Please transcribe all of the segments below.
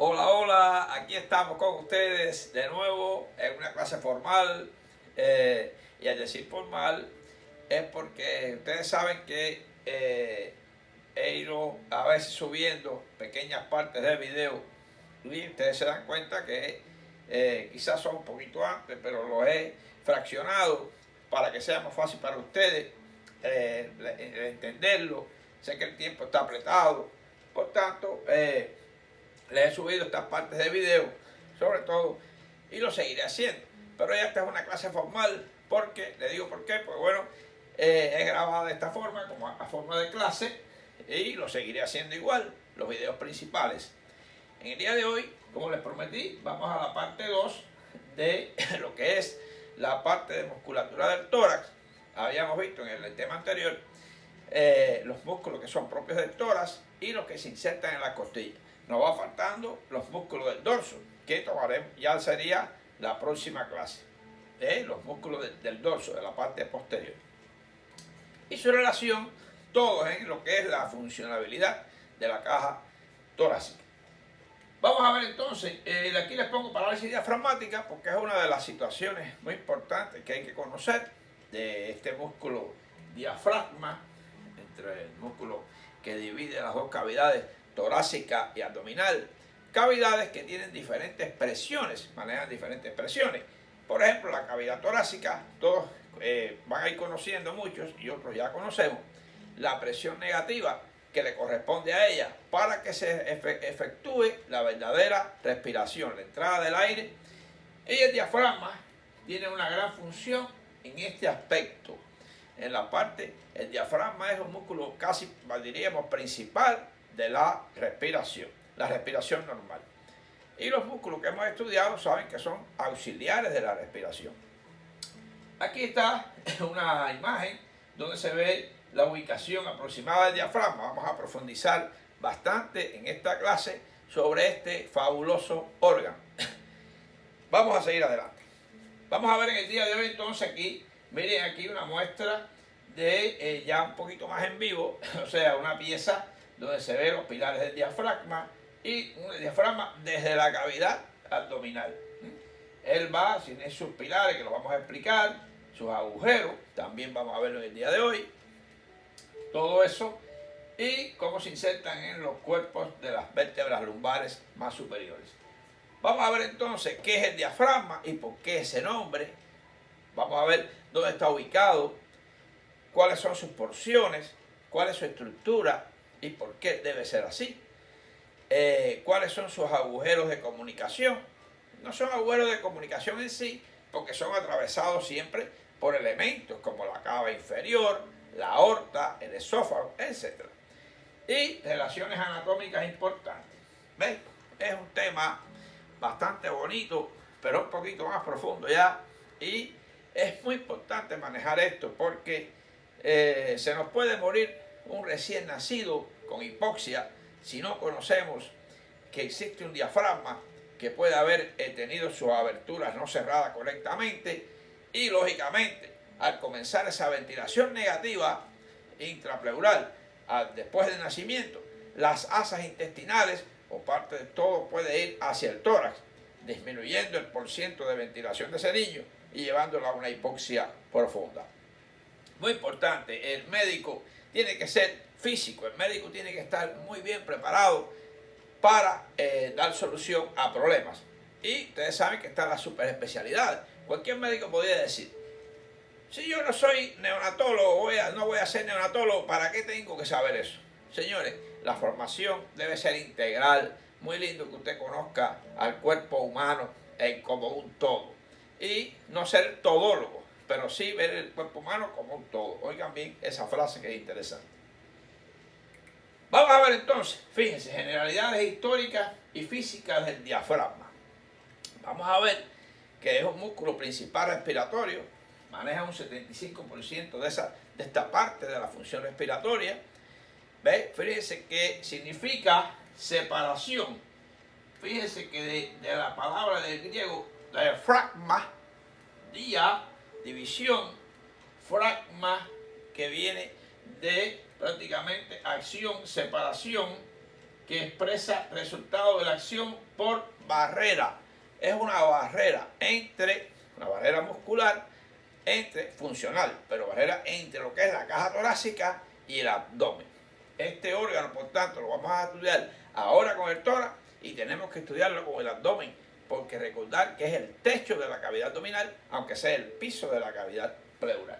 Hola, hola, aquí estamos con ustedes de nuevo en una clase formal. Y al decir formal es porque ustedes saben que he ido a veces subiendo pequeñas partes del video y ustedes se dan cuenta que quizás son un poquito antes, pero lo he fraccionado para que sea más fácil para ustedes entenderlo. Sé que el tiempo está apretado, por tanto les he subido estas partes de video, sobre todo, y lo seguiré haciendo. Pero ya esta es una clase formal, porque, le digo por qué, pues bueno, es grabada de esta forma, como a forma de clase, y lo seguiré haciendo igual, los videos principales. En el día de hoy, como les prometí, vamos a la parte 2 de lo que es la parte de musculatura del tórax. Habíamos visto en el tema anterior los músculos que son propios del tórax y los que se insertan en la costilla. Nos va faltando los músculos del dorso, que tomaremos, ya sería la próxima clase. Los músculos del dorso, de la parte posterior. Y su relación, todos en lo que es la funcionabilidad de la caja torácica. Vamos a ver entonces, de aquí les pongo parálisis diafragmática porque es una de las situaciones muy importantes que hay que conocer de este músculo diafragma, entre el músculo que divide las dos cavidades torácica y abdominal, cavidades que tienen diferentes presiones, manejan diferentes presiones. Por ejemplo, la cavidad torácica, todos van a ir conociendo muchos y otros ya conocemos, la presión negativa que le corresponde a ella para que se efectúe la verdadera respiración, la entrada del aire. Y el diafragma tiene una gran función en este aspecto. En la parte, el diafragma es un músculo casi, diríamos, principal de la respiración normal. Y los músculos que hemos estudiado saben que son auxiliares de la respiración. Aquí está una imagen donde se ve la ubicación aproximada del diafragma. Vamos a profundizar bastante en esta clase sobre este fabuloso órgano. Vamos a seguir adelante. Vamos a ver en el día de hoy entonces aquí, miren aquí una muestra de ya un poquito más en vivo, o sea, una pieza donde se ven los pilares del diafragma y un diafragma desde la cavidad abdominal. Él va sin esos pilares que los vamos a explicar, sus agujeros, también vamos a verlo en el día de hoy, todo eso, y cómo se insertan en los cuerpos de las vértebras lumbares más superiores. Vamos a ver entonces qué es el diafragma y por qué ese nombre. Vamos a ver dónde está ubicado, cuáles son sus porciones, cuál es su estructura y por qué debe ser así. Cuáles son sus agujeros de comunicación. No son agujeros de comunicación en sí, porque son atravesados siempre por elementos como la cava inferior, la aorta, el esófago, etc. Y relaciones anatómicas importantes. ¿Ven? Es un tema bastante bonito, pero un poquito más profundo ya. Y es muy importante manejar esto porque se nos puede morir un recién nacido con hipoxia si no conocemos que existe un diafragma que puede haber tenido sus aberturas no cerradas correctamente y lógicamente al comenzar esa ventilación negativa intrapleural después del nacimiento, las asas intestinales o parte de todo puede ir hacia el tórax, disminuyendo el porciento de ventilación de ese niño y llevándolo a una hipoxia profunda. Muy importante, el médico tiene que ser físico, el médico tiene que estar muy bien preparado para dar solución a problemas. Y ustedes saben que están las superespecialidades. Cualquier médico podría decir, si yo no soy neonatólogo, no voy a ser neonatólogo, ¿para qué tengo que saber eso? Señores, la formación debe ser integral. Muy lindo que usted conozca al cuerpo humano como un todo. Y no ser todólogo, pero sí ver el cuerpo humano como un todo. Oigan bien esa frase que es interesante. Vamos a ver entonces, fíjense, generalidades históricas y físicas del diafragma. Vamos a ver que es un músculo principal respiratorio, maneja un 75% de esta parte de la función respiratoria. ¿Ve? Fíjense que significa separación. Fíjense que de la palabra del griego diafragma, dia, división, fragma, que viene de prácticamente acción, separación, que expresa resultado de la acción por barrera. Es una barrera muscular, funcional, pero barrera entre lo que es la caja torácica y el abdomen. Este órgano, por tanto, lo vamos a estudiar ahora con el tórax y tenemos que estudiarlo con el abdomen, porque recordar que es el techo de la cavidad abdominal, aunque sea el piso de la cavidad pleural.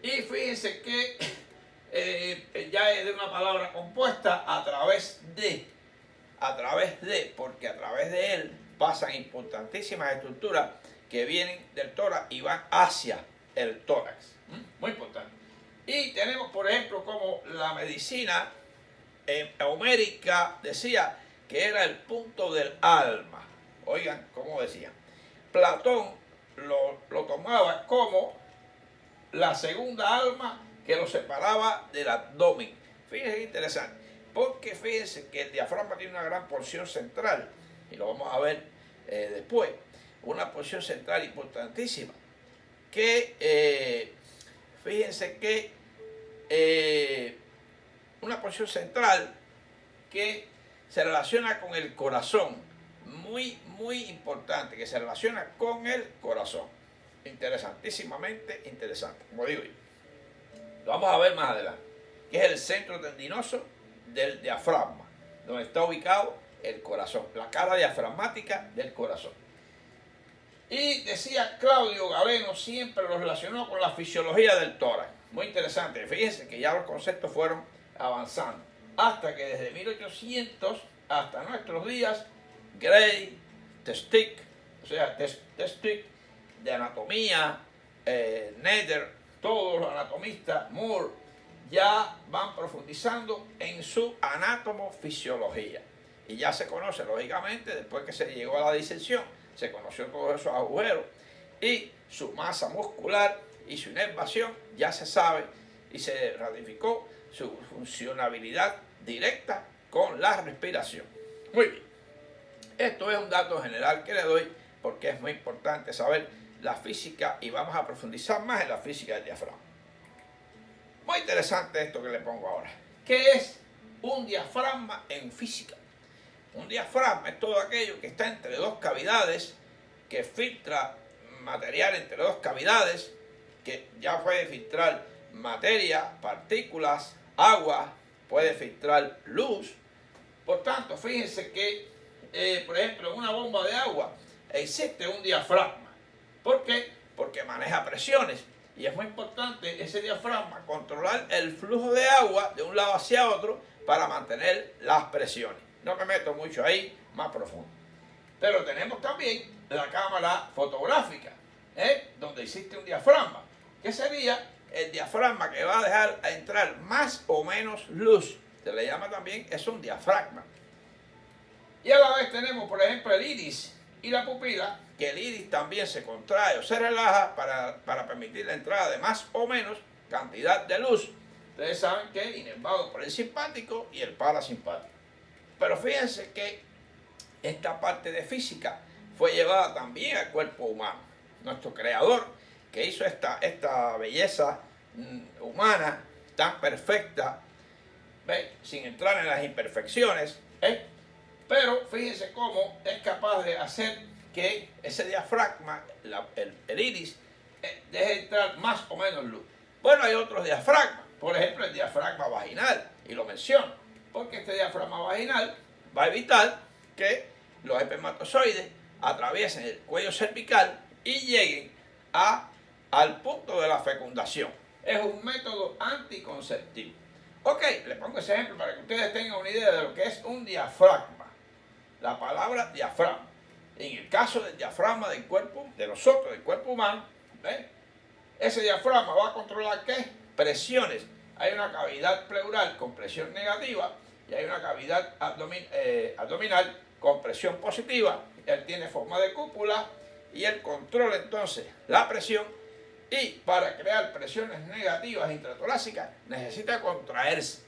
Y fíjense que ya es de una palabra compuesta a través de, porque a través de él pasan importantísimas estructuras que vienen del tórax y van hacia el tórax. Muy importante. Y tenemos, por ejemplo, como la medicina homérica decía que era el punto del alma. Oigan cómo decía. Platón lo tomaba como la segunda alma que lo separaba del abdomen. Fíjense qué interesante, porque fíjense que el diafragma tiene una gran porción central, y lo vamos a ver después, una porción central importantísima, que fíjense que una porción central que se relaciona con el corazón, muy importante, que se relaciona con el corazón. Interesantísimamente interesante, como digo yo. Lo vamos a ver más adelante, que es el centro tendinoso del diafragma, donde está ubicado el corazón, la cara diafragmática del corazón. Y decía Claudio Galeno, siempre lo relacionó con la fisiología del tórax. Muy interesante, fíjense que ya los conceptos fueron avanzando, hasta que desde 1800 hasta nuestros días, Gray, Testic, de anatomía, Nether, todos los anatomistas, Moore, ya van profundizando en su anatomofisiología. Y ya se conoce, lógicamente, después que se llegó a la disección, se conoció todos esos agujeros y su masa muscular y su inervación, ya se sabe y se ratificó su funcionabilidad directa con la respiración. Muy bien. Esto es un dato general que le doy porque es muy importante saber la física y vamos a profundizar más en la física del diafragma. Muy interesante esto que le pongo ahora. ¿Qué es un diafragma en física? Un diafragma es todo aquello que está entre dos cavidades, que filtra material entre dos cavidades, que ya puede filtrar materia, partículas, agua, puede filtrar luz. Por tanto, fíjense que, por ejemplo, en una bomba de agua existe un diafragma. ¿Por qué? Porque maneja presiones. Y es muy importante ese diafragma controlar el flujo de agua de un lado hacia otro para mantener las presiones. No me meto mucho ahí, más profundo. Pero tenemos también la cámara fotográfica, donde existe un diafragma, que sería el diafragma que va a dejar entrar más o menos luz. Se le llama también, es un diafragma. Y a la vez tenemos, por ejemplo, el iris y la pupila, que el iris también se contrae o se relaja para permitir la entrada de más o menos cantidad de luz. Ustedes saben que es inervado por el simpático y el parasimpático. Pero fíjense que esta parte de física fue llevada también al cuerpo humano. Nuestro creador, que hizo esta belleza humana tan perfecta, sin entrar en las imperfecciones, pero fíjense cómo es capaz de hacer que ese diafragma, el iris, deje entrar más o menos luz. Bueno, hay otros diafragmas, por ejemplo el diafragma vaginal, y lo menciono, porque este diafragma vaginal va a evitar que los espermatozoides atraviesen el cuello cervical y lleguen al punto de la fecundación. Es un método anticonceptivo. Ok, le pongo ese ejemplo para que ustedes tengan una idea de lo que es un diafragma. La palabra diafragma. En el caso del diafragma del cuerpo, de nosotros, del cuerpo humano, ese diafragma va a controlar ¿qué? Presiones. Hay una cavidad pleural con presión negativa y hay una cavidad abdominal con presión positiva. Él tiene forma de cúpula y él controla entonces la presión, y para crear presiones negativas intratorácicas necesita contraerse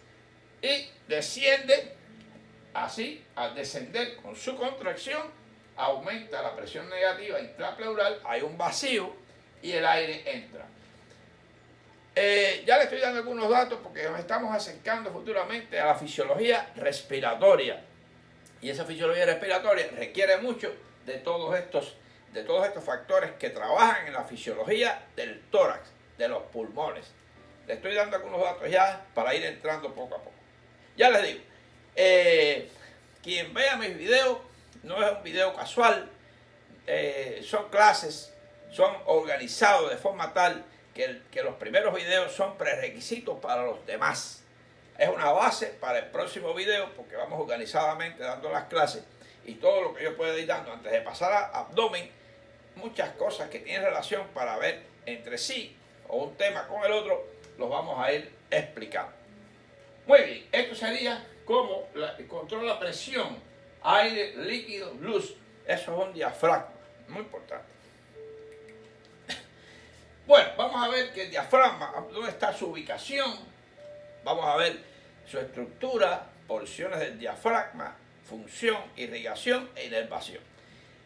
y desciende. Así, al descender con su contracción, aumenta la presión negativa intrapleural, hay un vacío y el aire entra. Ya le estoy dando algunos datos porque nos estamos acercando futuramente a la fisiología respiratoria. Y esa fisiología respiratoria requiere mucho de todos estos factores que trabajan en la fisiología del tórax, de los pulmones. Le estoy dando algunos datos ya para ir entrando poco a poco. Ya les digo, quien vea mis videos no es un video casual, son clases, son organizados de forma tal que los primeros videos son prerequisitos para los demás. Es una base para el próximo video porque vamos organizadamente dando las clases y todo lo que yo pueda ir dando antes de pasar a abdomen, muchas cosas que tienen relación para ver entre sí o un tema con el otro, los vamos a ir explicando. Muy bien, esto sería como controla la presión, aire, líquido, luz. Eso es un diafragma, muy importante. Bueno, vamos a ver que el diafragma, ¿dónde está su ubicación? Vamos a ver su estructura, porciones del diafragma, función, irrigación e inervación.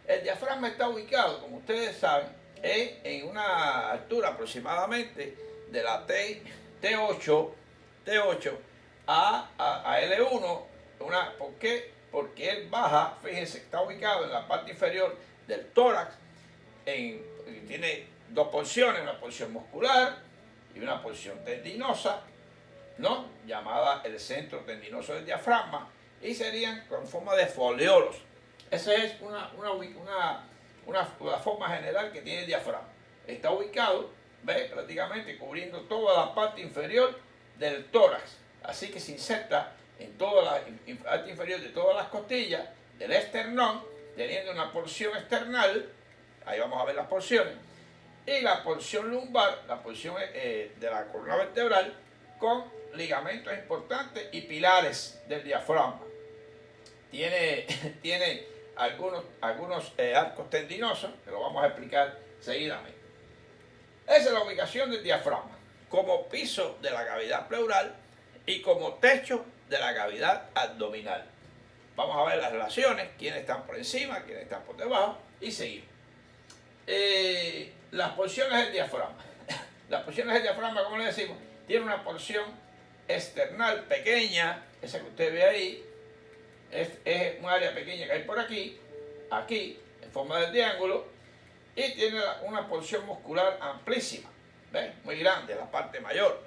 El diafragma está ubicado, como ustedes saben, en una altura aproximadamente de la T8 a L1. ¿Por qué? Porque él baja, fíjense, está ubicado en la parte inferior del tórax, tiene dos porciones, una porción muscular y una porción tendinosa, ¿no? Llamada el centro tendinoso del diafragma, y serían con forma de foliolos. Esa es la forma general que tiene el diafragma. Está ubicado, ¿ve? Prácticamente cubriendo toda la parte inferior del tórax. Así que se inserta en toda la parte inferior de todas las costillas del esternón, teniendo una porción external, ahí vamos a ver las porciones, y la porción lumbar, la porción de la columna vertebral, con ligamentos importantes y pilares del diafragma. Tiene algunos arcos tendinosos, que lo vamos a explicar seguidamente. Esa es la ubicación del diafragma, como piso de la cavidad pleural y como techo de la cavidad abdominal. Vamos a ver las relaciones, quiénes están por encima, quiénes están por debajo, y seguimos. Las porciones del diafragma. Las porciones del diafragma, como le decimos, tiene una porción external pequeña, esa que usted ve ahí, es un área pequeña que hay por aquí, en forma de triángulo, y tiene una porción muscular amplísima, ¿ven? Muy grande, la parte mayor.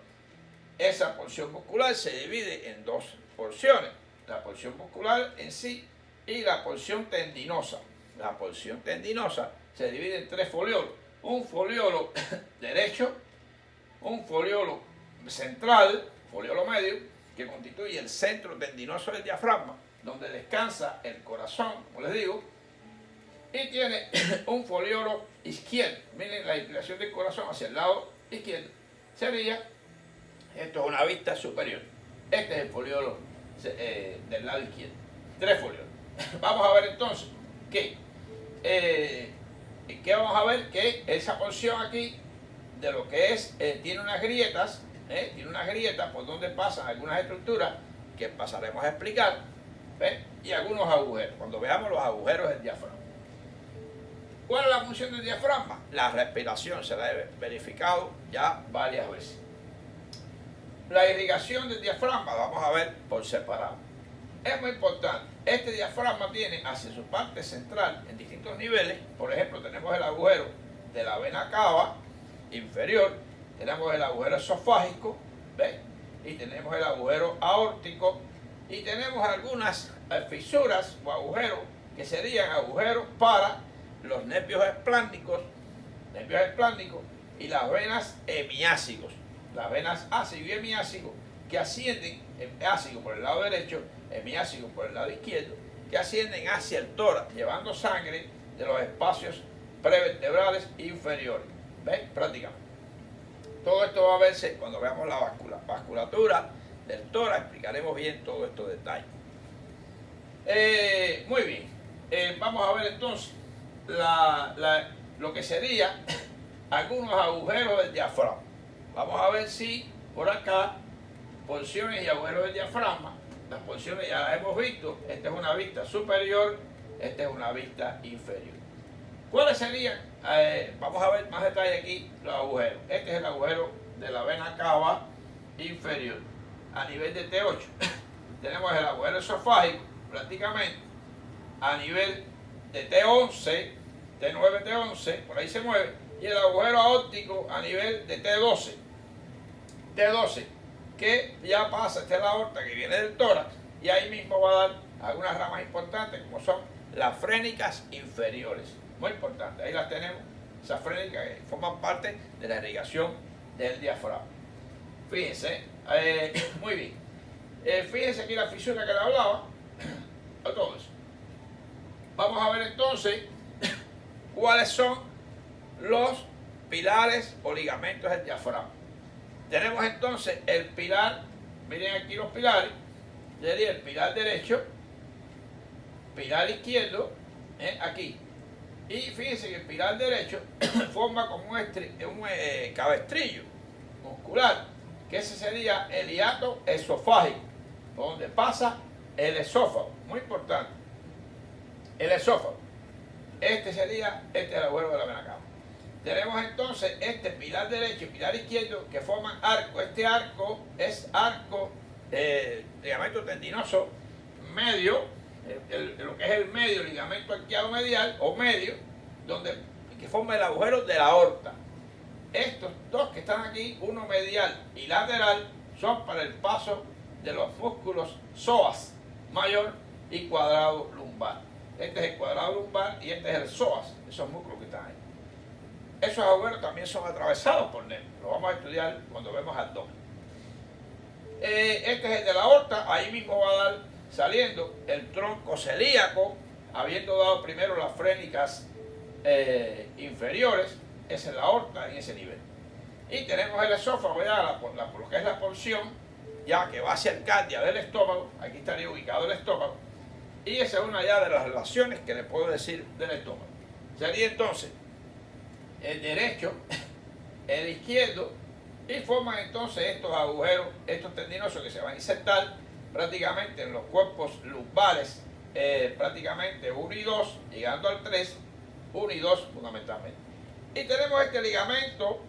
Esa porción muscular se divide en dos porciones, la porción muscular en sí y la porción tendinosa. La porción tendinosa se divide en tres foliolos, un foliolo derecho, un foliolo central, foliolo medio, que constituye el centro tendinoso del diafragma, donde descansa el corazón, como les digo, y tiene un foliolo izquierdo. Miren la inclinación del corazón hacia el lado izquierdo. Esto es una vista superior. Este es el foliolo del lado izquierdo. Tres foliolos. Vamos a ver entonces que vamos a ver que esa porción aquí de lo que es, tiene unas grietas por donde pasan algunas estructuras que pasaremos a explicar, ¿ves? Y algunos agujeros, cuando veamos los agujeros del diafragma. ¿Cuál es la función del diafragma? La respiración, se la he verificado ya varias veces. La irrigación del diafragma, vamos a ver por separado. Es muy importante. Este diafragma tiene hacia su parte central en distintos niveles. Por ejemplo, tenemos el agujero de la vena cava inferior, tenemos el agujero esofágico, ¿ves? Y tenemos el agujero aórtico, y tenemos algunas fisuras o agujeros que serían agujeros para los nervios espláncnicos y las venas hemiásicos. Las venas ácido y hemiácico que ascienden, ácido por el lado derecho, hemiácico por el lado izquierdo, que ascienden hacia el tórax, llevando sangre de los espacios prevertebrales inferiores. ¿Ves? Prácticamente. Todo esto va a verse cuando veamos la vasculatura del tórax, explicaremos bien todos estos detalles. Muy bien. Vamos a ver entonces lo que sería algunos agujeros del diafragma. Vamos a ver si por acá, porciones y agujeros del diafragma. Las porciones ya las hemos visto. Esta es una vista superior, esta es una vista inferior. ¿Cuáles serían? Vamos a ver más detalle aquí, los agujeros. Este es el agujero de la vena cava inferior a nivel de T8. Tenemos el agujero esofágico prácticamente a nivel de T11, T9, T11, por ahí se mueve, y el agujero aórtico a nivel de T12. T12, que ya pasa, esta es la aorta que viene del tórax, y ahí mismo va a dar algunas ramas importantes como son las frénicas inferiores. Muy importante, ahí las tenemos, esas frénicas que forman parte de la irrigación del diafragma. Fíjense, muy bien. Fíjense aquí la fisura que le hablaba, a todo eso. Vamos a ver entonces cuáles son los pilares o ligamentos del diafragma. Tenemos entonces el pilar, miren aquí los pilares, sería el pilar derecho, pilar izquierdo, aquí. Y fíjense que el pilar derecho forma como un cabestrillo muscular, que ese sería el hiato esofágico, donde pasa el esófago, muy importante. El esófago. Este sería el agujero de la vena cava. Tenemos entonces este pilar derecho y pilar izquierdo que forman arco. Este arco es arco ligamento tendinoso medio, lo que es el medio, ligamento arqueado medial o medio, que forma el agujero de la aorta. Estos dos que están aquí, uno medial y lateral, son para el paso de los músculos psoas mayor y cuadrado lumbar. Este es el cuadrado lumbar y este es el psoas, esos músculos que están ahí. Esos agujeros también son atravesados por nervios, lo vamos a estudiar cuando vemos abdomen. Este es el de la aorta, ahí mismo va a dar saliendo el tronco celíaco, habiendo dado primero las frénicas inferiores, esa es la aorta en ese nivel. Y tenemos el esófago, ya lo que es la porción, ya que va hacia el cardia del estómago, aquí estaría ubicado el estómago, y esa es una ya de las relaciones que le puedo decir del estómago. Sería entonces el derecho, el izquierdo, y forman entonces estos agujeros, estos tendinosos que se van a insertar prácticamente en los cuerpos lumbares, prácticamente 1 y 2, llegando al 3, 1 y 2 fundamentalmente. Y tenemos este ligamento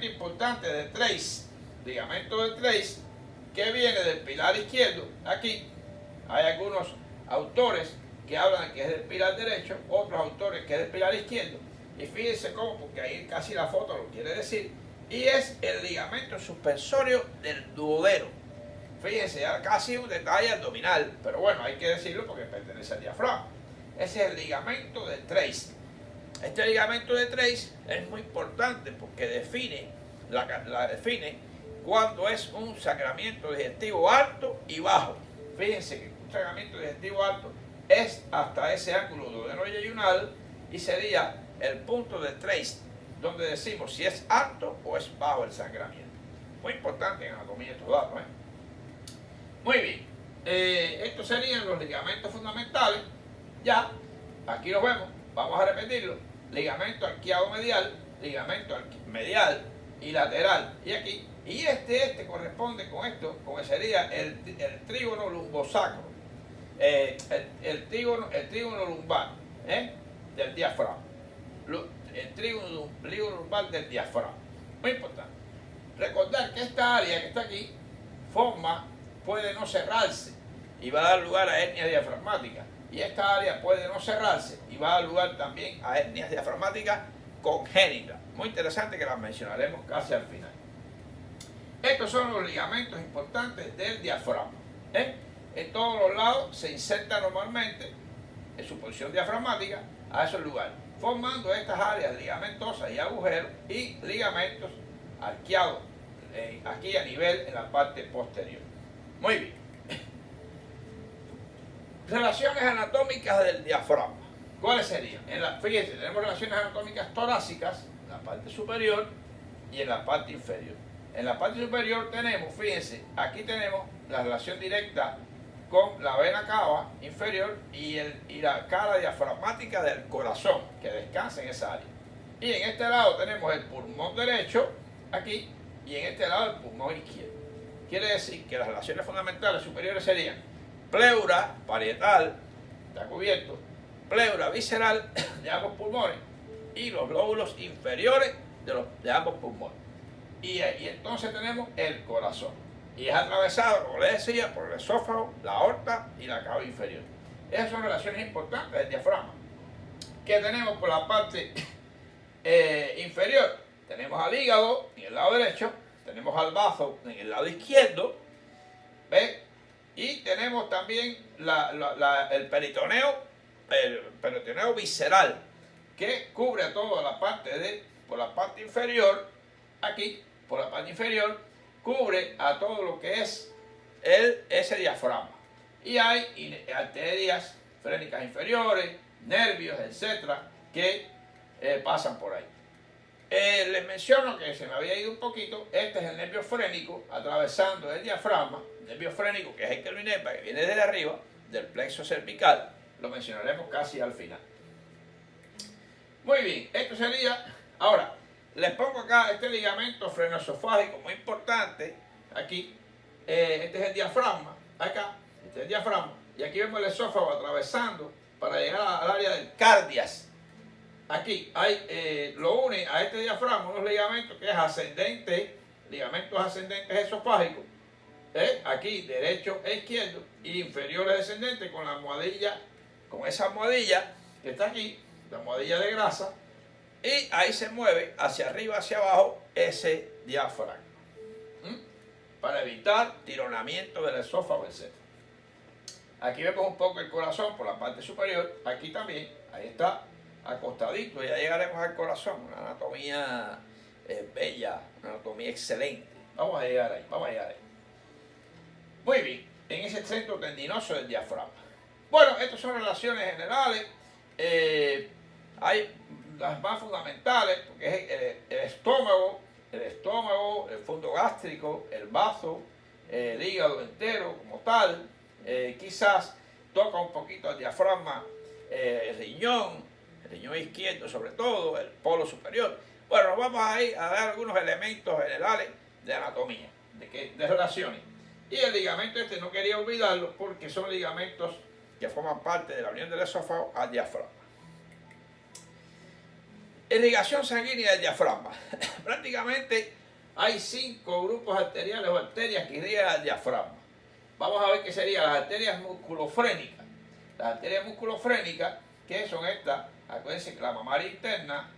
importante de Treis, ligamento de Treis, que viene del pilar izquierdo. Aquí hay algunos autores que hablan que es del pilar derecho, otros autores que es del pilar izquierdo. Y fíjense cómo, porque ahí casi la foto lo quiere decir, y es el ligamento suspensorio del duodeno. Fíjense, ya casi un detalle abdominal, pero bueno, hay que decirlo porque pertenece al diafragma. Ese es el ligamento de Treis. Este ligamento de Treis es muy importante porque define cuando es un sangramiento digestivo alto y bajo. Fíjense que un sangramiento digestivo alto es hasta ese ángulo duodeno-yeyunal y sería el punto de Treis, donde decimos si es alto o es bajo el sangramiento. Muy importante en anatomía estos datos. Muy bien, estos serían los ligamentos fundamentales. Ya, aquí los vemos, vamos a repetirlo. Ligamento arqueado medial, ligamento medial y lateral. Y aquí, y este corresponde con esto, con que sería el trígono lumbosacro, el trígono lumbar del diafragma. El trígono lumbar del diafragma. Muy importante. Recordar que esta área que está aquí puede no cerrarse y va a dar lugar a hernias diafragmáticas. Y esta área puede no cerrarse y va a dar lugar también a hernias diafragmáticas congénitas. Muy interesante que las mencionaremos casi al final. Estos son los ligamentos importantes del diafragma. En todos los lados se inserta normalmente en su posición diafragmática a esos lugares, formando estas áreas ligamentosas y agujeros y ligamentos arqueados aquí a nivel en la parte posterior. Muy bien. Relaciones anatómicas del diafragma. ¿Cuáles serían? Fíjense, tenemos relaciones anatómicas torácicas en la parte superior y en la parte inferior. En la parte superior tenemos, fíjense, aquí tenemos la relación directa con la vena cava inferior y la cara diafragmática del corazón, que descansa en esa área. Y en este lado tenemos el pulmón derecho, aquí, y en este lado el pulmón izquierdo. Quiere decir que las relaciones fundamentales superiores serían pleura parietal, está cubierto, pleura visceral de ambos pulmones y los lóbulos inferiores de ambos pulmones. y entonces tenemos el corazón. Y es atravesado, como les decía, por el esófago, la aorta y la cava inferior. Esas son relaciones importantes del diafragma. ¿Qué tenemos por la parte inferior? Tenemos al hígado en el lado derecho, tenemos al bazo en el lado izquierdo, ¿ves? Y tenemos también el peritoneo visceral, que cubre toda la parte por la parte inferior, aquí, por la parte inferior, cubre a todo lo que es ese diafragma. Y hay arterias frénicas inferiores, nervios, etcétera, que pasan por ahí. Les menciono que se me había ido un poquito. Este es el nervio frénico atravesando el diafragma. El nervio frénico, que es el que lo inerva, que viene desde arriba, del plexo cervical. Lo mencionaremos casi al final. Muy bien, esto sería. Ahora, les pongo acá este ligamento frenoesofágico muy importante. Aquí, este es el diafragma. Acá, este es el diafragma. Y aquí vemos el esófago atravesando para llegar al área del cardias. Aquí lo une a este diafragma unos ligamentos que es ascendente, ligamentos ascendentes esofágicos, aquí derecho e izquierdo, y inferiores descendentes con la almohadilla, con esa almohadilla que está aquí, la almohadilla de grasa, y ahí se mueve hacia arriba, hacia abajo ese diafragma, para evitar tironamiento del esófago, etc. Aquí vemos un poco el corazón por la parte superior, aquí también, ahí está, acostadito, ya llegaremos al corazón, una anatomía bella, una anatomía excelente. Vamos a llegar ahí, vamos a llegar ahí. Muy bien, en ese centro tendinoso del diafragma. Bueno, estas son relaciones generales. Hay las más fundamentales, porque es el estómago, el fondo gástrico, el bazo, el hígado entero como tal. Quizás toca un poquito el diafragma, el riñón izquierdo sobre todo, el polo superior. Bueno, nos vamos a ir a dar algunos elementos generales de anatomía, de relaciones. Y el ligamento este no quería olvidarlo porque son ligamentos que forman parte de la unión del esófago al diafragma. Irrigación sanguínea del diafragma. Prácticamente hay 5 grupos arteriales o arterias que irrigan al diafragma. Vamos a ver qué serían las arterias musculofrénicas. Las arterias musculofrénicas, que son estas, acuérdense que la mamaria interna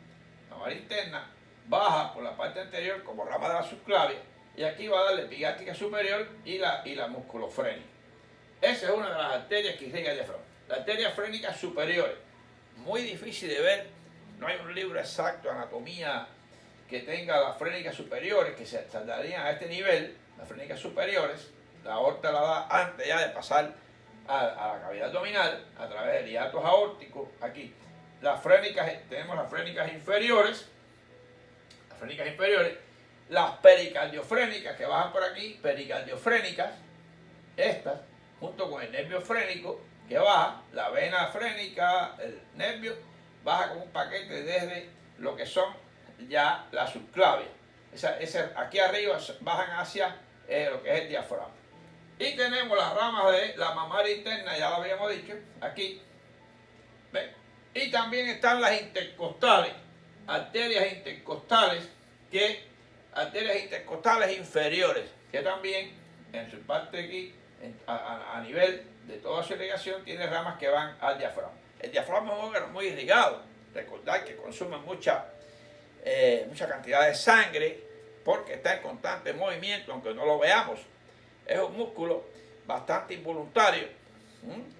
baja por la parte anterior como rama de la subclavia, y aquí va a dar la epigástrica superior y la musculofrénica. Esa es una de las arterias que irriga el diafragma. Las arterias frénicas superiores, muy difícil de ver, no hay un libro exacto de anatomía que tenga las frénicas superiores, que se darían a este nivel, las frénicas superiores. La aorta la da antes ya de pasar a la cavidad abdominal, a través del hiatus aórtico, aquí. Tenemos las frénicas inferiores, las pericardiofrénicas que bajan por aquí, pericardiofrénicas, estas, junto con el nervio frénico que baja, la vena frénica, el nervio, baja como un paquete desde lo que son ya la subclavia. Aquí arriba bajan hacia lo que es el diafragma. Y tenemos las ramas de la mamaria interna, ya lo habíamos dicho, aquí. ¿Ven? Y también están las intercostales, arterias intercostales inferiores, que también en su parte aquí, a nivel de toda su irrigación, tiene ramas que van al diafragma. El diafragma es un órgano muy irrigado. Recordad que consume mucha cantidad de sangre porque está en constante movimiento, aunque no lo veamos. Es un músculo bastante involuntario,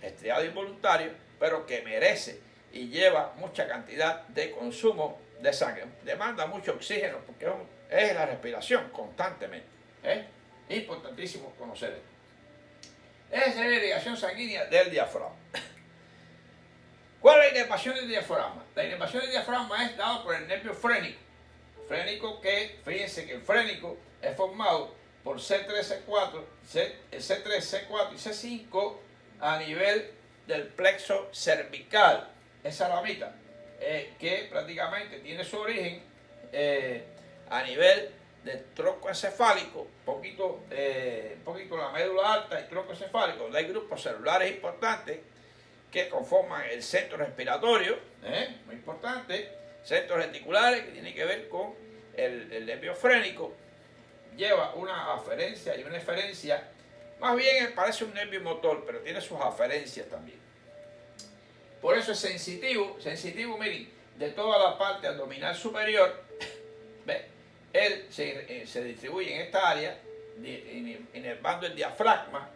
estriado involuntario, pero que merece y lleva mucha cantidad de consumo de sangre. Demanda mucho oxígeno porque es la respiración constantemente. Importantísimo conocer esto. Esa es la irrigación sanguínea del diafragma. ¿Cuál es la inervación del diafragma? La inervación del diafragma es dada por el nervio frénico. Fíjense que el frénico es formado por C3, C4 y C5 a nivel del plexo cervical. Esa ramita que prácticamente tiene su origen a nivel del tronco encefálico, un poquito la médula alta y tronco encefálico, donde hay grupos celulares importantes que conforman el centro respiratorio, muy importante, centros reticulares que tienen que ver con el nervio frénico, lleva una aferencia y una eferencia. Más bien parece un nervio motor, pero tiene sus aferencias también. Por eso es sensitivo, miren, de toda la parte abdominal superior. ¿Ve? Él se distribuye en esta área, inervando el diafragma,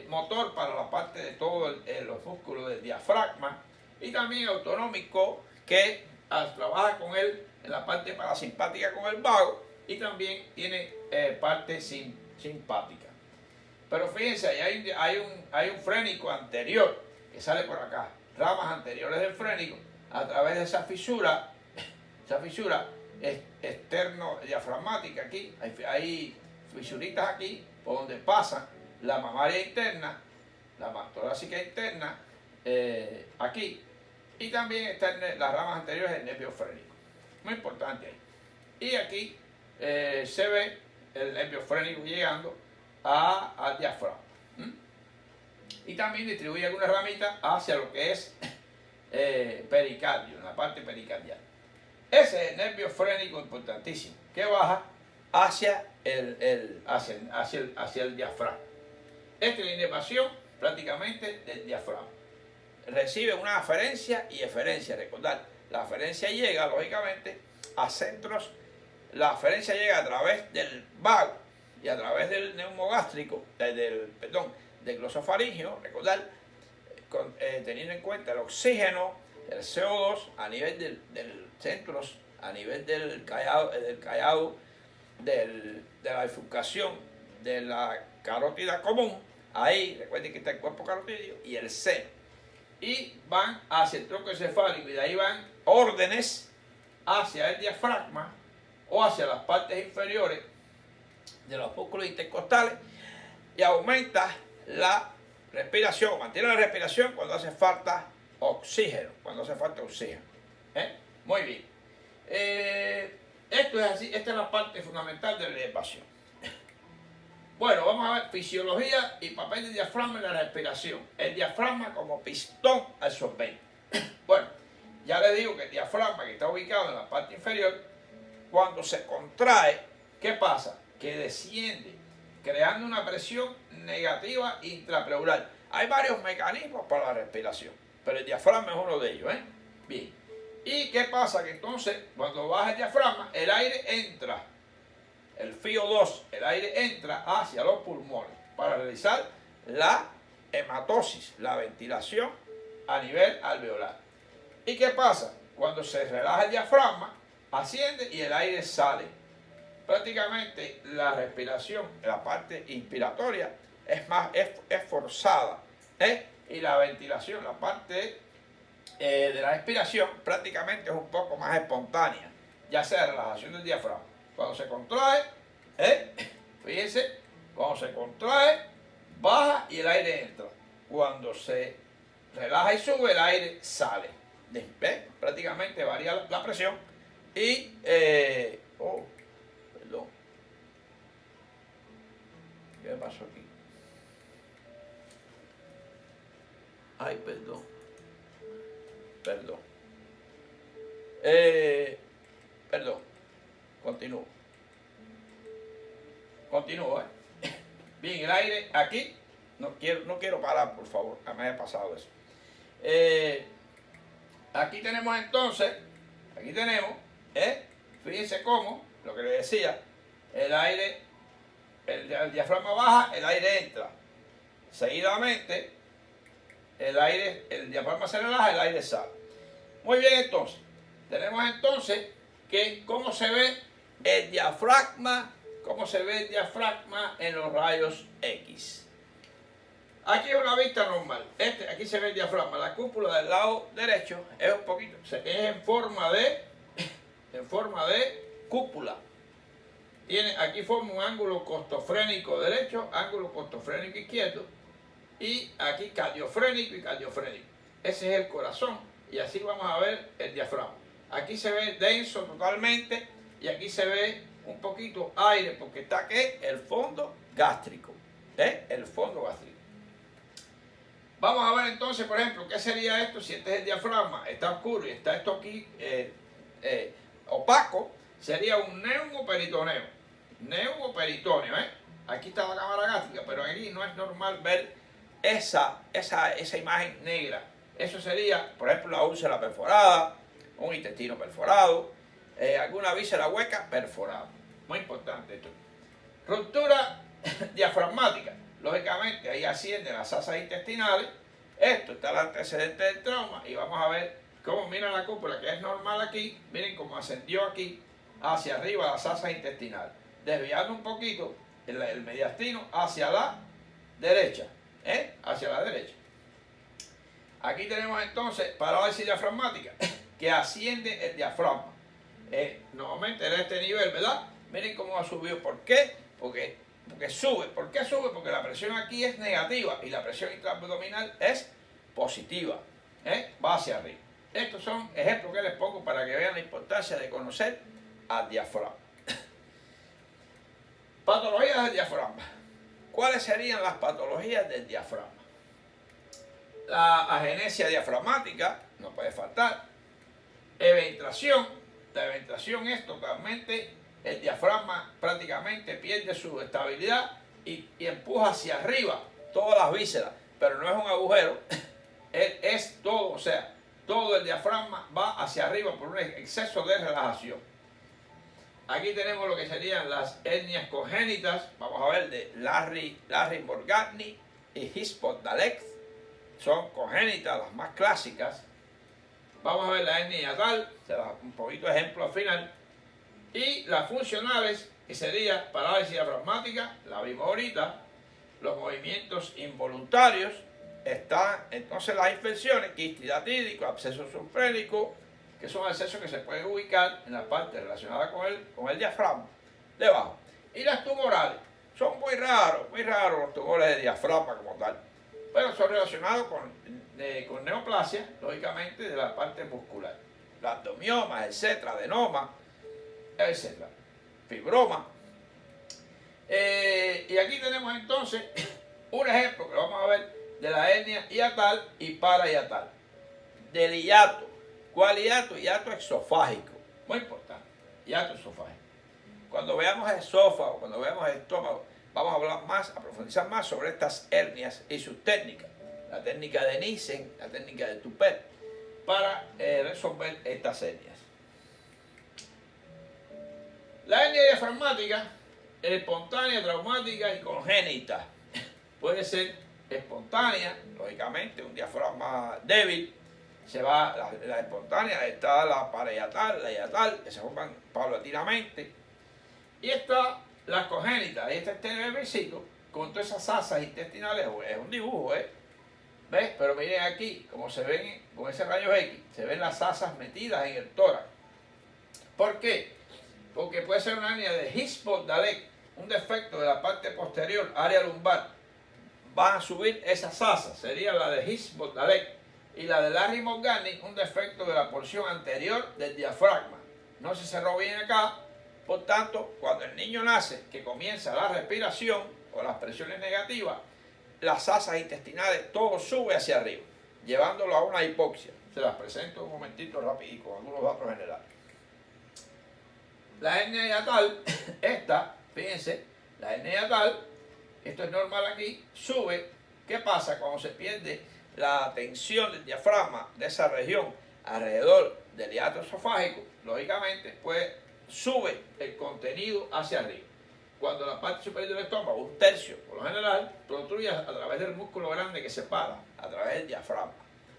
motor para la parte de todos los músculos del diafragma, y también autonómico, que trabaja con él en la parte parasimpática con el vago, y también tiene parte simpática. Pero fíjense, hay un frénico anterior que sale por acá, ramas anteriores del frénico, a través de esa fisura externo diafragmática aquí, hay fisuritas aquí por donde pasa la mamaria interna, la torácica interna, aquí, y también están las ramas anteriores del nervio frénico. Muy importante ahí. Y aquí se ve el nervio frénico llegando al diafragma. Y también distribuye algunas ramitas hacia lo que es pericardio, en la parte pericardial. Ese es el nervio frénico importantísimo, que baja hacia el diafragma. Esta es la inervación prácticamente del diafragma. Recibe una aferencia y eferencia. Recordad, la aferencia llega, lógicamente, a centros. La aferencia llega a través del vago y a través del neumogástrico, del glosofaringeo. Recordad, teniendo en cuenta el oxígeno, el CO2 a nivel del centros, a nivel del callado, de la bifurcación de la carótida común. Ahí, recuerden que está el cuerpo carotídeo y el seno. Y van hacia el tronco encefálico, y de ahí van órdenes hacia el diafragma o hacia las partes inferiores de los músculos intercostales, y aumenta la respiración, mantiene la respiración cuando hace falta oxígeno, Muy bien. Esto es así, esta es la parte fundamental de la inervación. Bueno, vamos a ver fisiología y papel del diafragma en la respiración. El diafragma como pistón absorbente. Bueno, ya les digo que el diafragma, que está ubicado en la parte inferior, cuando se contrae, ¿qué pasa? Que desciende, creando una presión negativa intrapleural. Hay varios mecanismos para la respiración, pero el diafragma es uno de ellos, Bien. ¿Y qué pasa? Que entonces, cuando baja el diafragma, el aire entra, el FiO2, el aire entra hacia los pulmones para realizar la hematosis, la ventilación a nivel alveolar. ¿Y qué pasa? Cuando se relaja el diafragma, asciende y el aire sale. Prácticamente la respiración, la parte inspiratoria, es forzada, y la ventilación, la parte de la expiración, prácticamente es un poco más espontánea, ya sea relajación del diafragma. Cuando se contrae, fíjense, cuando se contrae, baja y el aire entra. Cuando se relaja y sube, el aire sale. ¿Ven? Prácticamente varía la presión. Y, perdón. ¿Qué pasó aquí? Ay, perdón. Perdón. Continúo. Bien, el aire aquí. No quiero parar, por favor. A mí me ha pasado eso. Aquí tenemos entonces. Fíjense cómo, lo que les decía, el aire, el diafragma baja, el aire entra. Seguidamente, el diafragma se relaja, el aire sale. Muy bien, entonces. Tenemos entonces que cómo se ve el diafragma en los rayos X. Aquí es una vista normal. Aquí se ve el diafragma. La cúpula del lado derecho es un poquito, es en forma de cúpula. Aquí forma un ángulo costofrénico derecho, ángulo costofrénico izquierdo, y aquí cardiofrénico y cardiofrénico. Ese es el corazón, y así vamos a ver el diafragma. Aquí se ve denso totalmente, y aquí se ve un poquito aire, porque está aquí el fondo gástrico. El fondo gástrico. Vamos a ver entonces, por ejemplo, ¿qué sería esto si este es el diafragma? Está oscuro y está esto aquí opaco. Sería un neumoperitoneo. neumoperitoneo, ¿eh? Aquí está la cámara gástrica, pero aquí no es normal ver esa imagen negra. Eso sería, por ejemplo, la úlcera perforada, un intestino perforado, alguna víscera hueca perforada. Muy importante esto. Ruptura diafragmática. Lógicamente, ahí ascienden las asas intestinales. Esto está el antecedente del trauma y vamos a ver cómo mira la cúpula, que es normal aquí. Miren cómo ascendió aquí hacia arriba las asas intestinales, desviando un poquito el mediastino hacia la derecha, hacia la derecha. Aquí tenemos entonces parálisis diafragmática, que asciende el diafragma. Nuevamente en este nivel, ¿verdad? Miren cómo ha subido. ¿Por qué? Porque sube. ¿Por qué sube? Porque la presión aquí es negativa y la presión intraabdominal es positiva. Va hacia arriba. Estos son ejemplos que les pongo para que vean la importancia de conocer al diafragma. Patologías del diafragma. ¿Cuáles serían las patologías del diafragma? La agenesia diafragmática, no puede faltar. Eventración. La eventración es totalmente, el diafragma prácticamente pierde su estabilidad y empuja hacia arriba todas las vísceras, pero no es un agujero, es todo, o sea, todo el diafragma va hacia arriba por un exceso de relajación. Aquí tenemos lo que serían las hernias congénitas, vamos a ver, de Larry-Morgagni y Hispod-Dalek, son congénitas, las más clásicas. Vamos a ver la hernia hiatal, se da un poquito de ejemplo al final. Y las funcionales, que sería parálisis diafragmática, la vimos ahorita, los movimientos involuntarios, están entonces las infecciones, quistidatídico, absceso subfrénico, que son abscesos que se pueden ubicar en la parte relacionada con el diafragma, debajo. Y las tumorales, son muy raros los tumores de diafragma como tal, pero son relacionados con neoplasia, lógicamente, de la parte muscular. Blastomiomas, etcétera, adenoma, etcétera, fibroma. Y aquí tenemos entonces un ejemplo que vamos a ver de la hernia hiatal y parahiatal. Del hiato. ¿Cuál hiato? Hiato exofágico. Muy importante. Hiato exofágico. Cuando veamos esófago, cuando veamos estómago, vamos a hablar más, a profundizar más sobre estas hernias y sus técnicas. La técnica de Nissen, la técnica de Tupet, para resolver estas hernias. La hernia diafragmática es espontánea, traumática y congénita. Puede ser espontánea, lógicamente, un diafragma débil. Se va la espontánea, está la parahiatal, la hiatal, que se forman paulatinamente. Y está la congénita. Ahí está este nervicito con todas esas asas intestinales. Es un dibujo, ¿ves? Pero miren aquí, como se ven con ese rayo X, se ven las asas metidas en el tórax. ¿Por qué? Porque puede ser una hernia de Hispod-Dalek, un defecto de la parte posterior, área lumbar. Van a subir esas asas, sería la de Hispod-Dalek. Y la de Larry-Morgagni, un defecto de la porción anterior del diafragma. No se cerró bien acá, por tanto, cuando el niño nace, que comienza la respiración o las presiones negativas, las asas intestinales, todo sube hacia arriba, llevándolo a una hipoxia. Se las presento un momentito rápido con algunos datos generales. La hernia hiatal, esta, fíjense, la hernia hiatal, esto es normal aquí, sube. ¿Qué pasa cuando se pierde la tensión del diafragma de esa región alrededor del hiato esofágico? Lógicamente, pues sube el contenido hacia arriba. Cuando la parte superior del estómago, un tercio por lo general, protruye a través del músculo grande que separa, a través del diafragma,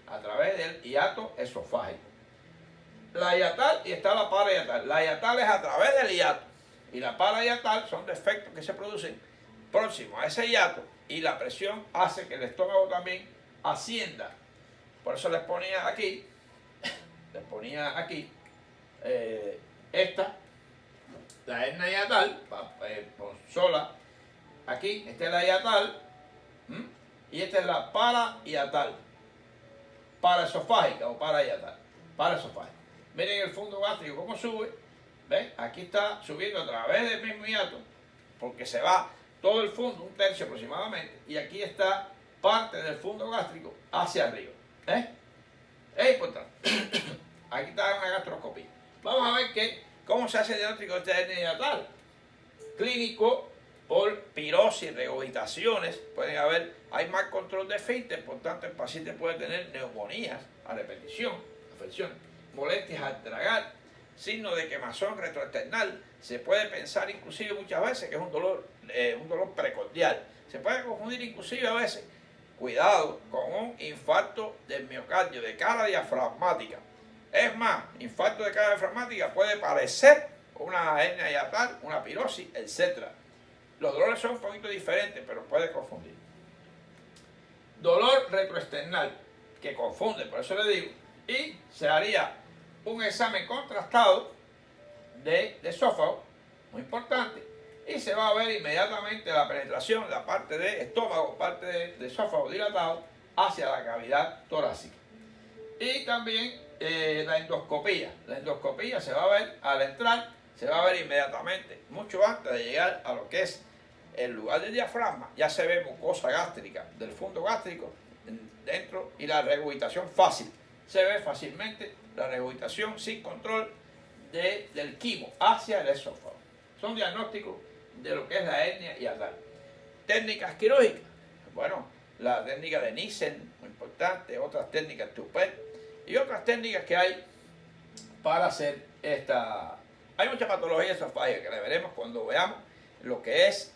a través del hiato esofágico. La hiatal y está la parahiatal. La hiatal es a través del hiato y la parahiatal son defectos que se producen próximos a ese hiato y la presión hace que el estómago también ascienda. Por eso les ponía aquí esta, la hernia hiatal, sola, aquí, esta es la hiatal, y esta es la parahiatal, paraesofágica o parahiatal, paraesofágica. Miren el fondo gástrico cómo sube, ¿ven? Aquí está subiendo a través del mismo hiato, porque se va todo el fondo, un tercio aproximadamente, y aquí está parte del fondo gástrico hacia arriba. Es importante. Aquí está una gastroscopía. Vamos a ver cómo se hace el diagnóstico de esta hernia hiatal. clínico por pirosis, regurgitaciones, hay mal control de esfínter, por tanto el paciente puede tener neumonías a repetición, afecciones, molestias al tragar, signos de quemazón retroesternal. Se puede pensar inclusive muchas veces que es un dolor precordial. Se puede confundir inclusive a veces, cuidado, con un infarto del miocardio, de cara diafragmática. Es más, infarto de cara diafragmática puede parecer una hernia hiatal, una pirosis, etc. Los dolores son un poquito diferentes, pero puede confundir. Dolor retroesternal, que confunde, por eso le digo, y se haría un examen contrastado de esófago, muy importante, y se va a ver inmediatamente la penetración de la parte de estómago, parte de esófago dilatado hacia la cavidad torácica. Y también la endoscopía. La endoscopía se va a ver al entrar, se va a ver inmediatamente, mucho antes de llegar a lo que es el lugar del diafragma. Ya se ve mucosa gástrica del fondo gástrico dentro y la regurgitación fácil. Se ve fácilmente la regurgitación sin control del quimo hacia el esófago. Son diagnósticos de lo que es la hernia hiatal. Técnicas quirúrgicas. Bueno, la técnica de Nissen, muy importante, otras técnicas Tupet y otras técnicas que hay para hacer esta. Hay mucha patología esofágica que la veremos cuando veamos lo que es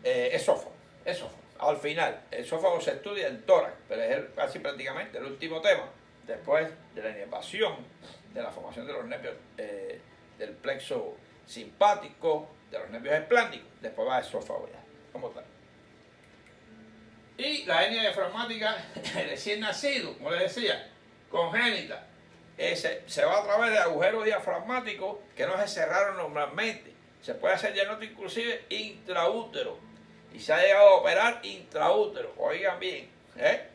esófago. Al final, el esófago se estudia en tórax, pero es casi prácticamente el último tema, después de la inervación, de la formación de los nervios del plexo simpático, de los nervios esplándicos, después va el esófago ya, como tal. Y la hernia diafragmática, recién nacido, como les decía, congénita, se va a través de agujeros diafragmáticos que no se cerraron normalmente. Se puede hacer diagnóstico inclusive intraútero, y se ha llegado a operar intraútero. Oigan bien,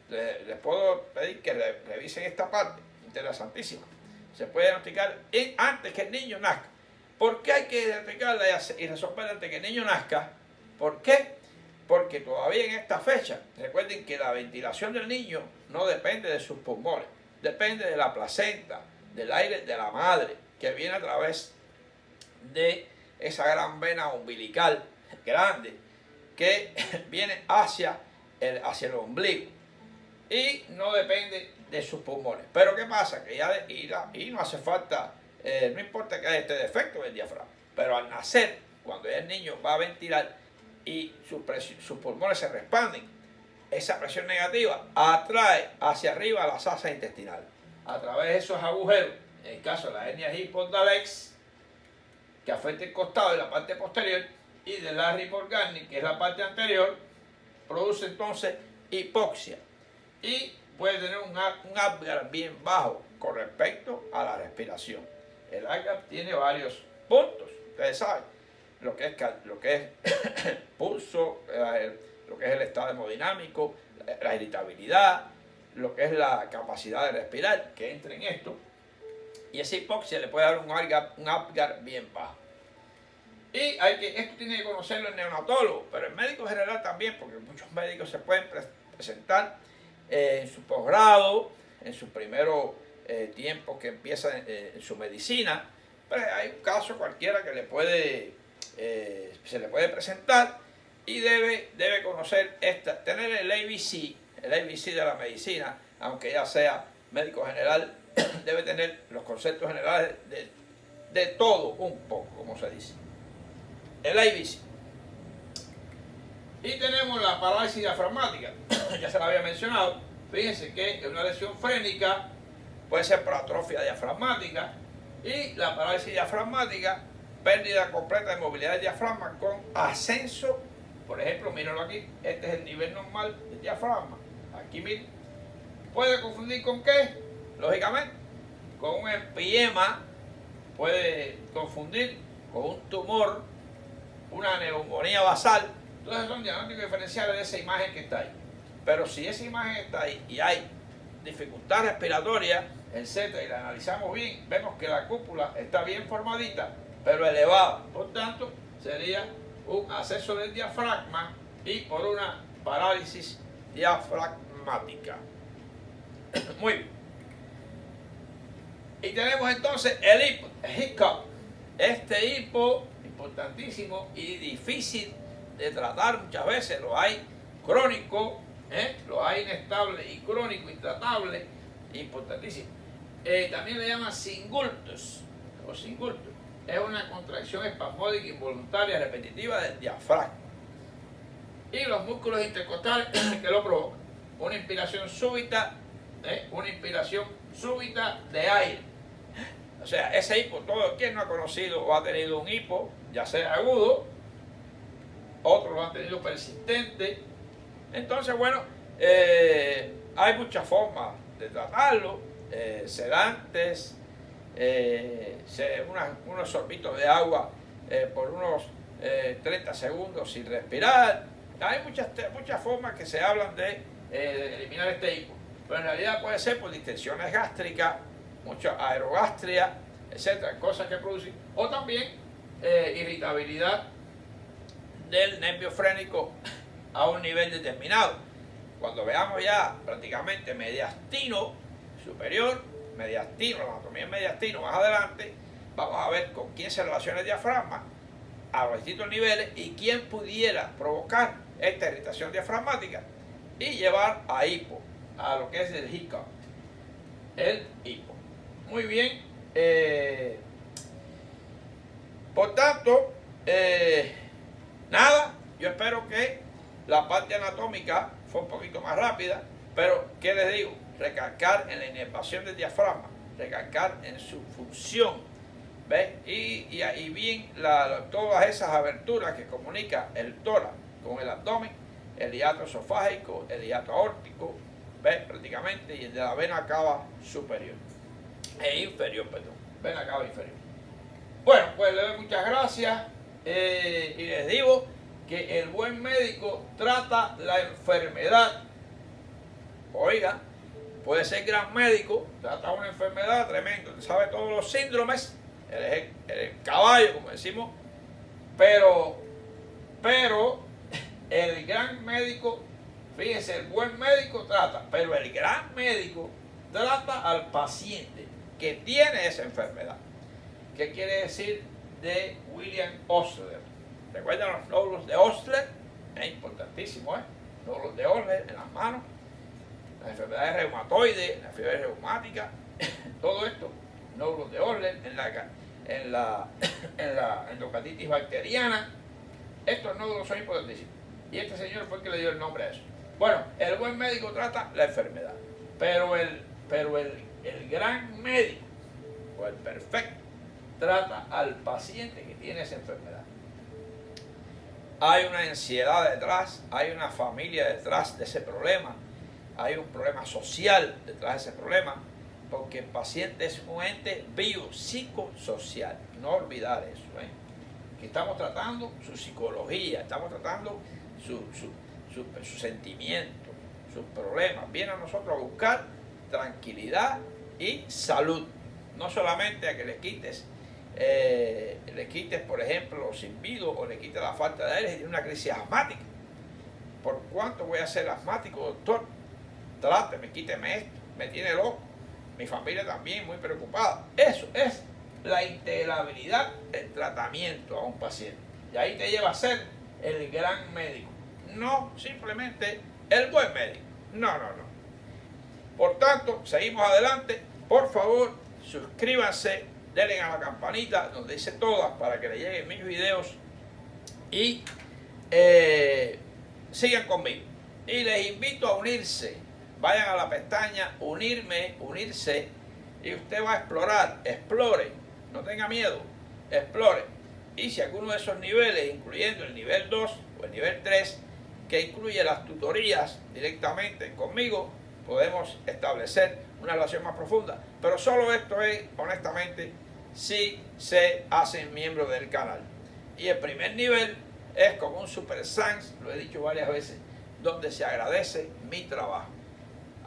les puedo pedir que revisen esta parte, interesantísima. Se puede diagnosticar antes que el niño nazca. ¿Por qué hay que diagnosticarla y resolverla antes que el niño nazca? ¿Por qué? Porque todavía en esta fecha, recuerden que la ventilación del niño no depende de sus pulmones, depende de la placenta, del aire de la madre, que viene a través de esa gran vena umbilical grande que viene hacia el ombligo y no depende de sus pulmones. Pero ¿qué pasa? Que y no hace falta, no importa que haya este defecto del diafragma, pero al nacer, cuando ya el niño va a ventilar y sus pulmones se expanden, esa presión negativa atrae hacia arriba las asas intestinales a través de esos agujeros. En el caso de la hernia hipodalex, que afecta el costado y la parte posterior, y de Larry Morgani, que es la parte anterior, produce entonces hipoxia y puede tener un Apgar bien bajo con respecto a la respiración. El Apgar tiene varios puntos, ustedes saben, lo que es pulso, lo que es el estado hemodinámico, la irritabilidad, lo que es la capacidad de respirar, que entra en esto, y esa hipoxia le puede dar un Apgar bien bajo. Y esto tiene que conocerlo el neonatólogo, pero el médico general también, porque muchos médicos se pueden presentar en su posgrado, en sus primeros tiempos que empiezan en su medicina. Pero hay un caso cualquiera que se le puede presentar y debe conocer tener el ABC de la medicina, aunque ya sea médico general, debe tener los conceptos generales de todo un poco, como se dice. El ABC. Y tenemos la parálisis diafragmática, ya se la había mencionado. Fíjense que una lesión frénica puede ser por atrofia diafragmática, y la parálisis diafragmática, pérdida completa de movilidad del diafragma con ascenso. Por ejemplo, mírenlo aquí, este es el nivel normal del diafragma. Aquí miren, puede confundir con qué, lógicamente, con un empiema, puede confundir con un tumor, una neumonía basal. Entonces son diagnósticos diferenciales de esa imagen que está ahí. Pero si esa imagen está ahí y hay dificultad respiratoria, etc., y la analizamos bien, vemos que la cúpula está bien formadita, pero elevada. Por tanto, sería un acceso del diafragma y por una parálisis diafragmática. Muy bien. Y tenemos entonces el hiccup. Este importantísimo y difícil de tratar muchas veces. Lo hay crónico, lo hay inestable y crónico, intratable, importantísimo. También le llaman singultus o singultus. Es una contracción espasmódica involuntaria repetitiva del diafragma. Y los músculos intercostales que lo provocan. Una inspiración súbita de aire. O sea, ese hipo, todo quien no ha conocido o ha tenido un hipo, ya sea agudo, otros lo han tenido persistente. Entonces, bueno, hay muchas formas de tratarlo, sedantes, unos sorbitos de agua por unos 30 segundos sin respirar. Hay muchas formas que se hablan de eliminar este hipo, pero en realidad puede ser por distensiones gástricas, mucha aerogastria, etcétera, cosas que producen, o también irritabilidad del nervio frénico a un nivel determinado. Cuando veamos ya prácticamente mediastino superior, mediastino, la anatomía mediastino más adelante, vamos a ver con quién se relaciona el diafragma a los distintos niveles y quién pudiera provocar esta irritación diafragmática y llevar a hipo, a lo que es el hiccup, el hipo. Muy bien, por tanto, nada, yo espero que la parte anatómica fue un poquito más rápida, pero ¿qué les digo? Recalcar en la inervación del diafragma, recalcar en su función, ¿ves? Y ahí bien todas esas aberturas que comunica el tórax con el abdomen, el hiato esofágico, el hiato aórtico, ¿ves? Prácticamente, y el de la vena cava superior, inferior, perdón, vena cava inferior. Bueno, pues le doy muchas gracias y les digo que el buen médico trata la enfermedad. Oiga, puede ser gran médico, trata una enfermedad tremenda, sabe todos los síndromes, el caballo, como decimos, pero el gran médico, fíjense, el buen médico trata, pero el gran médico trata al paciente que tiene esa enfermedad. ¿Qué quiere decir de William Osler? ¿Recuerdan los nódulos de Osler? Es importantísimo, nódulos de Osler en las manos, las enfermedades reumatoides, las fiebres reumáticas, todo esto, nódulos de Osler en la endocardititis bacteriana. Estos nódulos son importantísimos. Y este señor fue el que le dio el nombre a eso. Bueno, el buen médico trata la enfermedad, pero el gran médico, o el perfecto, trata al paciente que tiene esa enfermedad. Hay una ansiedad detrás, hay una familia detrás de ese problema, hay un problema social detrás de ese problema, porque el paciente es un ente biopsicosocial. No olvidar eso, que estamos tratando su psicología, estamos tratando su sentimiento, sus problemas. Viene a nosotros a buscar tranquilidad y salud, no solamente a que le quites, por ejemplo, los silbidos o le quites la falta de aire y tiene una crisis asmática. ¿Por cuánto voy a ser asmático, doctor? Tráteme, quíteme esto, me tiene loco. Mi familia también muy preocupada. Eso es la integrabilidad del tratamiento a un paciente. Y ahí te lleva a ser el gran médico, no simplemente el buen médico. No. Por tanto, seguimos adelante. Por favor, suscríbanse, denle a la campanita donde dice todas para que le lleguen mis videos y sigan conmigo. Y les invito a unirse. Vayan a la pestaña unirse, y usted va a explorar, explore, no tenga miedo, explore. Y si alguno de esos niveles, incluyendo el nivel 2 o el nivel 3, que incluye las tutorías directamente conmigo, podemos establecer una relación más profunda. Pero solo esto es, honestamente, si se hacen miembros del canal. Y el primer nivel es como un super sans, lo he dicho varias veces, donde se agradece mi trabajo.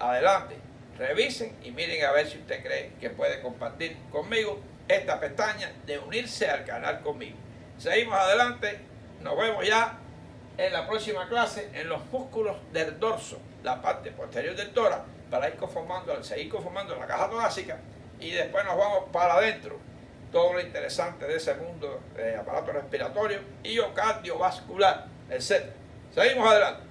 Adelante, revisen y miren a ver si usted cree que puede compartir conmigo esta pestaña de unirse al canal conmigo. Seguimos adelante, nos vemos ya en la próxima clase en los músculos del dorso, la parte posterior del tórax, para seguir conformando la caja torácica, y después nos vamos para adentro todo lo interesante de ese mundo de aparato respiratorio y o cardiovascular, etc. Seguimos adelante.